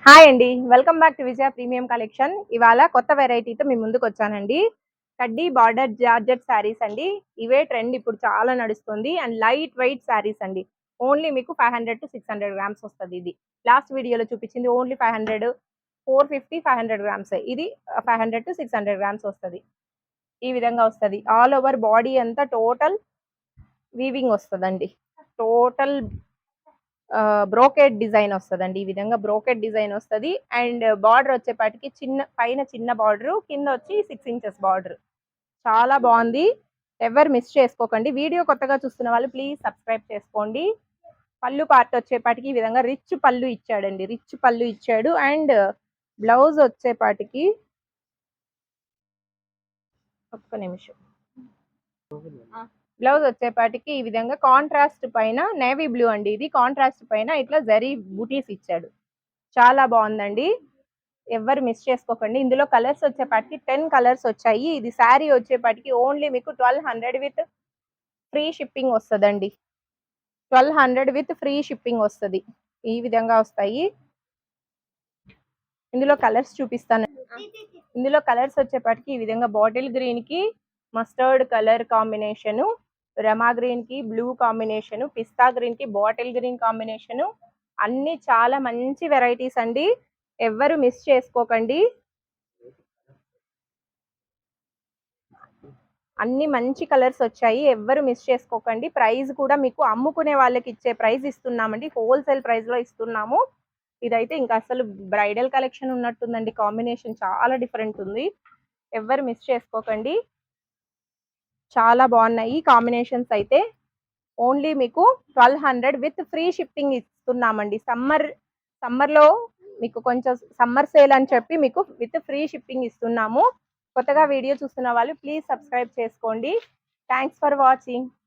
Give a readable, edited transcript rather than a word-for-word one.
Hi అండి. Welcome back to Vijaya premium collection. ఇవాళ కొత్త వెరైటీతో మీ ముందుకొచ్చానండి. కడ్డీ బార్డర్ జార్జెట్ శారీస్ అండి. ఇవే ట్రెండ్ ఇప్పుడు చాలా నడుస్తుంది. అండ్ లైట్ వెయిట్ శారీస్ అండి. ఓన్లీ మీకు 500-600 గ్రామ్స్ వస్తది ఇది. లాస్ట్ వీడియోలో చూపించింది ఓన్లీ 500, 450, 500 గ్రామ్సే. ఇది 500-600 గ్రామ్స్ వస్తది. ఈ విధంగా వస్తది. ఆల్ ఓవర్ బాడీ అంతా టోటల్ వీవింగ్ వస్తదండి. టోటల్ బ్రోకెట్ డిజైన్ వస్తదండి. ఈ విధంగా బ్రోకెట్ డిజైన్ వస్తది. అండ్ బార్డర్ వచ్చేపాటికి పైన చిన్న బార్డర్, కింద వచ్చి 6 ఇంచెస్ బార్డర్. చాలా బాగుంది. ఎవరు మిస్ చేసుకోకండి. వీడియో కొత్తగా చూస్తున్న వాళ్ళు ప్లీజ్ సబ్స్క్రైబ్ చేసుకోండి. పళ్ళు పార్ట్ వచ్చేపాటికి ఈ విధంగా రిచ్ పళ్ళు ఇచ్చాడండి. రిచ్ పళ్ళు ఇచ్చాడు. అండ్ బ్లౌజ్ వచ్చేపాటికి ఒక్క నిమిషం. బ్లౌజ్ వచ్చేపాటికి ఈ విధంగా కాంట్రాస్ట్ పైన నేవీ బ్లూ అండి. ఇది కాంట్రాస్ట్ పైన ఇట్లా జరీ బూటీస్ ఇచ్చాడు. చాలా బాగుందండి. ఎవరు మిస్ చేసుకోకండి. ఇందులో కలర్స్ వచ్చేపాటికి 10 కలర్స్ వచ్చాయి. ఇది శారీ వచ్చేపాటికి ఓన్లీ మీకు 1200 విత్ ఫ్రీ షిప్పింగ్ వస్తుందండి. 1200 విత్ ఫ్రీ షిప్పింగ్ వస్తుంది. ఈ విధంగా వస్తాయి. ఇందులో కలర్స్ చూపిస్తాను. ఇందులో కలర్స్ వచ్చేపాటికి ఈ విధంగా బాటిల్ గ్రీన్ కి మస్టర్డ్ కలర్ కాంబినేషను, రమా గ్రీన్ కి బ్లూ కాంబినేషను, పిస్తా గ్రీన్ కి బాటిల్ గ్రీన్ కాంబినేషను. అన్ని చాలా మంచి వెరైటీస్ అండి. ఎవ్వరు మిస్ చేసుకోకండి. అన్ని మంచి కలర్స్ వచ్చాయి. ఎవ్వరు మిస్ చేసుకోకండి. ప్రైస్ కూడా మీకు అమ్ముకునే వాళ్ళకి ఇచ్చే ప్రైస్ ఇస్తున్నామండి. హోల్సేల్ ప్రైస్ లో ఇస్తున్నాము. ఇదైతే ఇంకా అసలు బ్రైడల్ కలెక్షన్ ఉన్నట్టుందండి. కాంబినేషన్ చాలా డిఫరెంట్ ఉంది. ఎవ్వరు మిస్ చేసుకోకండి. చాలా బాగున్నాయి కాంబినేషన్స్ అయితే. ఓన్లీ మీకు 1200 విత్ ఫ్రీ షిప్పింగ్ ఇస్తున్నామండి. సమ్మర్లో మీకు కొంచెం సమ్మర్ సేల్ అని చెప్పి మీకు విత్ ఫ్రీ షిప్పింగ్ ఇస్తున్నాము. కొత్తగా వీడియో చూస్తున్న వాళ్ళు ప్లీజ్ సబ్స్క్రైబ్ చేసుకోండి. Thanks for watching.